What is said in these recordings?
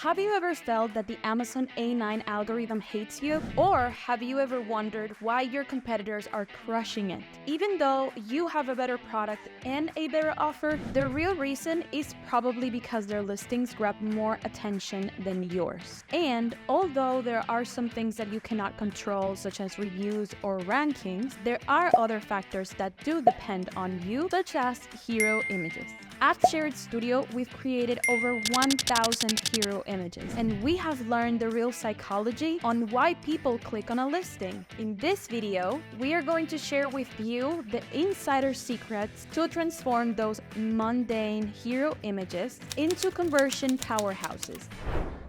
Have you ever felt that the Amazon A9 algorithm hates you? Or have you ever wondered why your competitors are crushing it? Even though you have a better product and a better offer, the real reason is probably because their listings grab more attention than yours. And although there are some things that you cannot control, such as reviews or rankings, there are other factors that do depend on you, such as hero images. At Shared Studio, we've created over 1,000 hero images, and we have learned the real psychology on why people click on a listing. In this video, we are going to share with you the insider secrets to transform those mundane hero images into conversion powerhouses.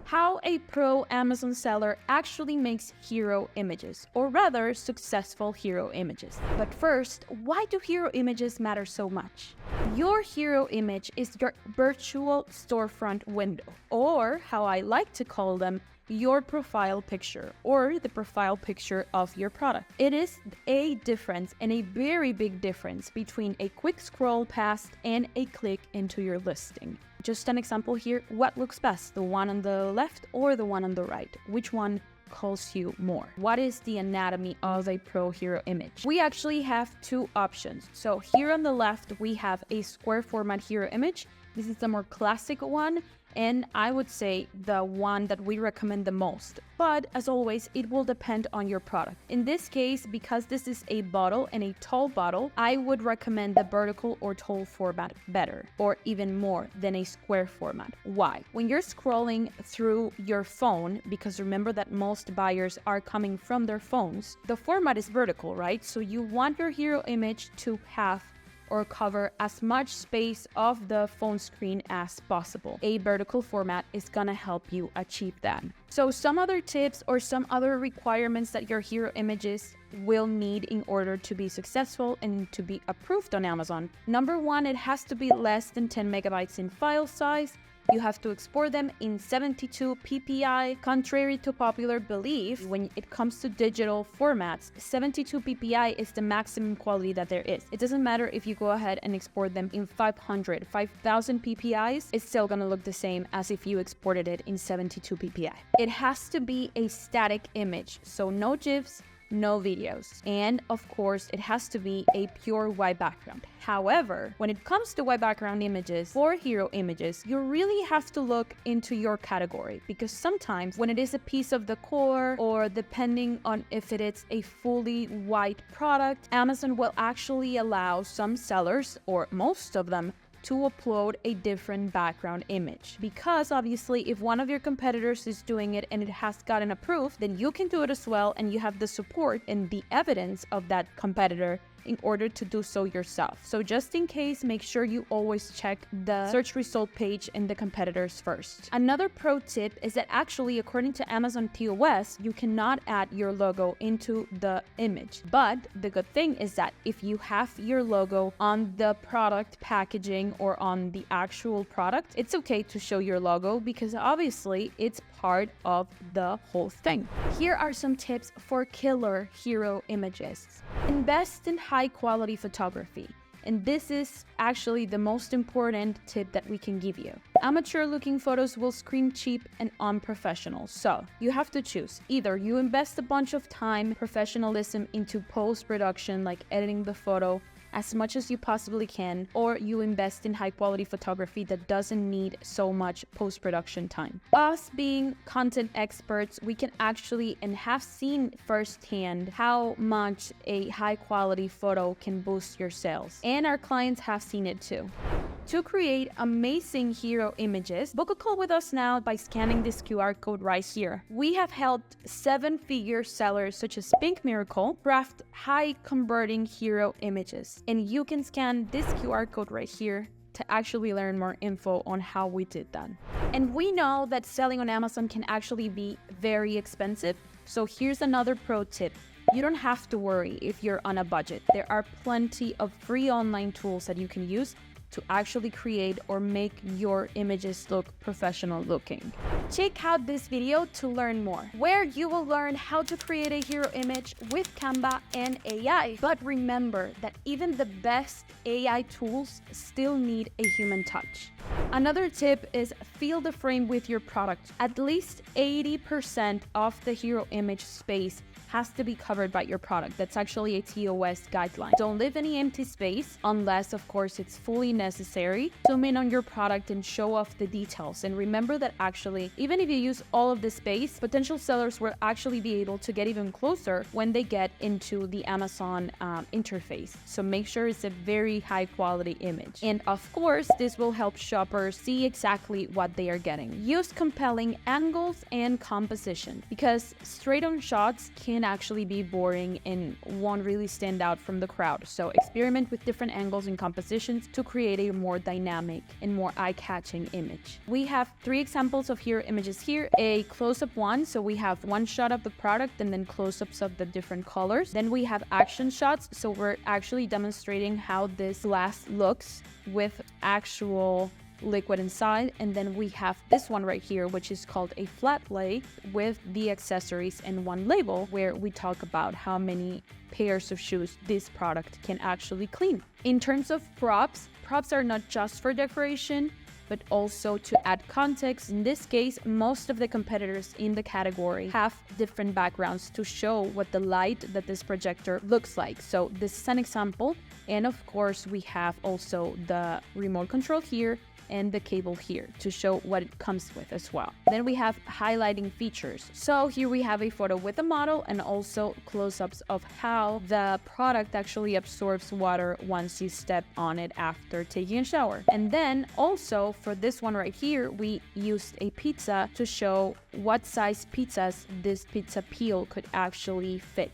How a pro Amazon seller actually makes hero images, or rather successful hero images. But first, why do hero images matter so much? Your hero image is your virtual storefront window, or how I like to call them, your profile picture, or the profile picture of your product. It is a difference, and a very big difference, between a quick scroll past and a click into your listing. Just an example here, what looks best, the one on the left or the one on the right? Which one calls you more? What is the anatomy of a pro hero image? We actually have two options. So here on the left, we have a square format hero image. This is the more classic one, and I would say the one that we recommend the most. But as always, it will depend on your product. In this case, because this is a bottle and a tall bottle, I would recommend the vertical or tall format better, or even more than a square format. Why? When you're scrolling through your phone, because remember that most buyers are coming from their phones, the format is vertical, right? So you want your hero image to have or cover as much space of the phone screen as possible. A vertical format is gonna help you achieve that. So some other tips or some other requirements that your hero images will need in order to be successful and to be approved on Amazon. Number one, it has to be less than 10 megabytes in file size. You have to export them in 72 ppi. Contrary to popular belief, when it comes to digital formats, 72 ppi is the maximum quality that there is. It doesn't matter if you go ahead and export them in 500, 5,000 ppis, it's still gonna look the same as if you exported it in 72 ppi. It has to be a static image, so no GIFs, no videos. And of course, it has to be a pure white background. However, when it comes to white background images or hero images, you really have to look into your category, because sometimes when it is a piece of decor, or depending on if it is a fully white product, Amazon will actually allow some sellers, or most of them, to upload a different background image. Because obviously, if one of your competitors is doing it and it has gotten approved, then you can do it as well, and you have the support and the evidence of that competitor in order to do so yourself. So just in case, make sure you always check the search result page and the competitors first. Another pro tip is that actually, according to Amazon TOS, you cannot add your logo into the image. But the good thing is that if you have your logo on the product packaging or on the actual product, it's okay to show your logo, because obviously it's part of the whole thing. Here are some tips for killer hero images. Invest in high quality photography. And this is actually the most important tip that we can give you. Amateur looking photos will scream cheap and unprofessional. So you have to choose. Either you invest a bunch of time, professionalism into post-production, like editing the photo as much as you possibly can, or you invest in high quality photography that doesn't need so much post-production time. Us being content experts, we can actually and have seen firsthand how much a high quality photo can boost your sales. And our clients have seen it too. To create amazing hero images, book a call with us now by scanning this QR code right here. We have helped 7-figure sellers such as Pink Miracle craft high converting hero images. And you can scan this QR code right here to actually learn more info on how we did that. And we know that selling on Amazon can actually be very expensive. So here's another pro tip. You don't have to worry if you're on a budget. There are plenty of free online tools that you can use to actually create or make your images look professional looking. Check out this video to learn more, where you will learn how to create a hero image with Canva and AI. But remember that even the best AI tools still need a human touch. Another tip is fill the frame with your product. At least 80% of the hero image space has to be covered by your product. That's actually a TOS guideline. Don't leave any empty space unless, of course, it's fully necessary. Zoom in on your product and show off the details. And remember that actually, even if you use all of the space, potential sellers will actually be able to get even closer when they get into the Amazon interface. So make sure it's a very high quality image. And of course, this will help shoppers see exactly what they are getting. Use compelling angles and composition, because straight on shots can actually be boring and won't really stand out from the crowd. So experiment with different angles and compositions to create a more dynamic and more eye-catching image. We have 3 examples of hero images here. A close-up one, so we have one shot of the product and then close-ups of the different colors. Then we have action shots, so we're actually demonstrating how this glass looks with actual liquid inside. And then we have this one right here, which is called a flat lay with the accessories and one label, where we talk about how many pairs of shoes this product can actually clean. In terms of props are not just for decoration, but also to add context. In this case, most of the competitors in the category have different backgrounds to show what the light that this projector looks like. So this is an example. And of course, we have also the remote control here and the cable here to show what it comes with as well. Then we have highlighting features. So here we have a photo with a model and also close-ups of how the product actually absorbs water once you step on it after taking a shower. And then also for this one right here, we used a pizza to show what size pizzas this pizza peel could actually fit.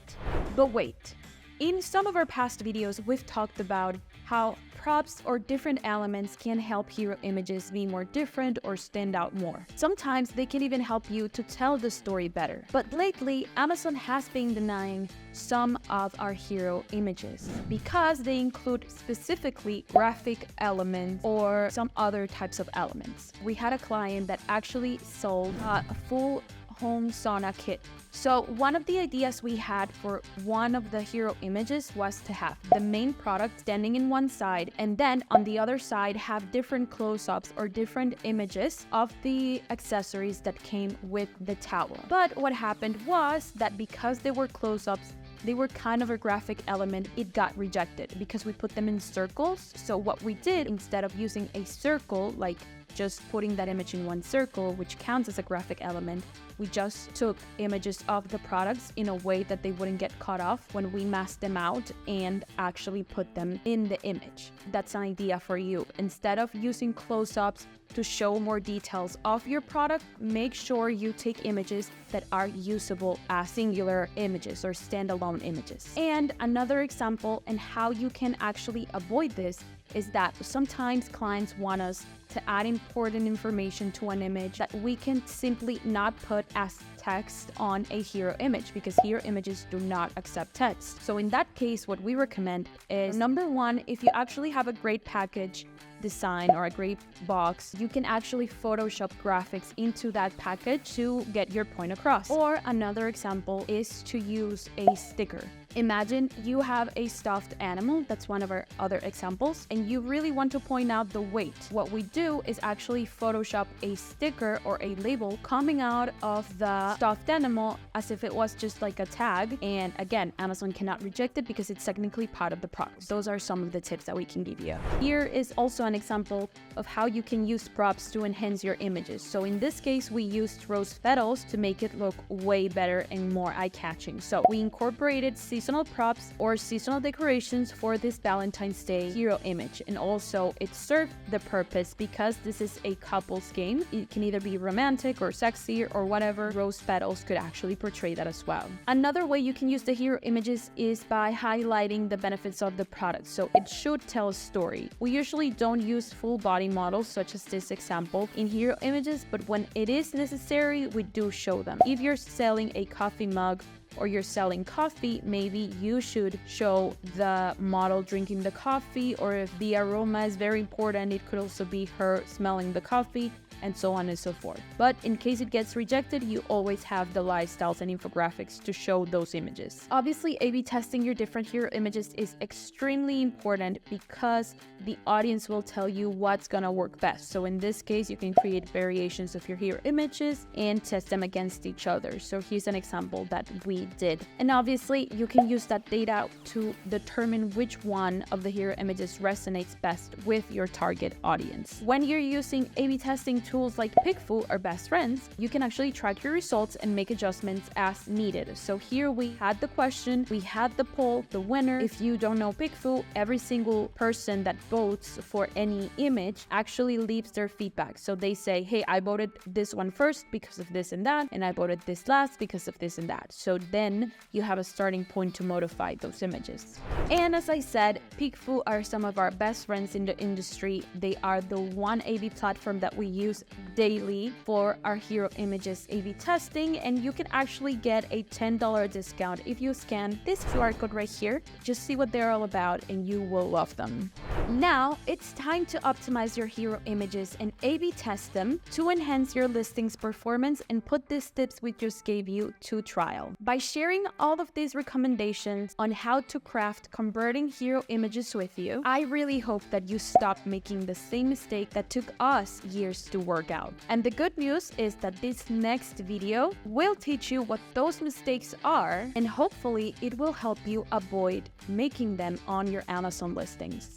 But wait, in some of our past videos, we've talked about how props or different elements can help hero images be more different or stand out more. Sometimes they can even help you to tell the story better. But lately, Amazon has been denying some of our hero images because they include specifically graphic elements or some other types of elements. We had a client that actually sold a full home sauna kit. So one of the ideas we had for one of the hero images was to have the main product standing in one side, and then on the other side have different close-ups or different images of the accessories that came with the towel. But what happened was that because they were close-ups, they were kind of a graphic element, it got rejected because we put them in circles. So what we did, instead of using a circle, like just putting that image in one circle, which counts as a graphic element, we just took images of the products in a way that they wouldn't get cut off when we masked them out and actually put them in the image. That's an idea for you. Instead of using close-ups to show more details of your product, make sure you take images that are usable as singular images or standalone images. And another example and how you can actually avoid this is that sometimes clients want us to add important information to an image that we can simply not put as text on a hero image because hero images do not accept text. So in that case, what we recommend is, number one, if you actually have a great package design or a great box, you can actually Photoshop graphics into that package to get your point across. Or another example is to use a sticker. Imagine you have a stuffed animal, that's one of our other examples, and you really want to point out the weight. What we do is actually Photoshop a sticker or a label coming out of the stuffed animal as if it was just like a tag. And again, Amazon cannot reject it because it's technically part of the product. Those are some of the tips that we can give you. Here is also an example of how you can use props to enhance your images. So in this case, we used rose petals to make it look way better and more eye-catching. So we incorporated seasonal props or seasonal decorations for this Valentine's Day hero image. And also it served the purpose because this is a couples game. It can either be romantic or sexy or whatever. Rose petals could actually portray that as well. Another way you can use the hero images is by highlighting the benefits of the product. So it should tell a story. We usually don't use full body models such as this example in hero images, but when it is necessary, we do show them. If you're selling a coffee mug or you're selling coffee, maybe you should show the model drinking the coffee, or if the aroma is very important, it could also be her smelling the coffee, and so on and so forth. But in case it gets rejected, you always have the lifestyles and infographics to show those images. Obviously, A/B testing your different hero images is extremely important because the audience will tell you what's gonna work best. So in this case, you can create variations of your hero images and test them against each other. So here's an example that we did. And obviously, you can use that data to determine which one of the hero images resonates best with your target audience. When you're using A/B testing tools like Pickfu or Best Friends, you can actually track your results and make adjustments as needed. So here we had the question, we had the poll, the winner. If you don't know Pickfu, every single person that votes for any image actually leaves their feedback. So they say, hey, I voted this one first because of this and that, and I voted this last because of this and that. So then you have a starting point to modify those images. And as I said, Pickfu are some of our best friends in the industry. They are the one A/B platform that we use daily for our hero images A/B testing, and you can actually get a $10 discount if you scan this QR code right here. Just see what they're all about and you will love them. Now it's time to optimize your hero images and A/B test them to enhance your listing's performance and put these tips we just gave you to trial. By sharing all of these recommendations on how to craft converting hero images with you, I really hope that you stop making the same mistake that took us years to work out. And the good news is that this next video will teach you what those mistakes are, and hopefully it will help you avoid making them on your Amazon listings.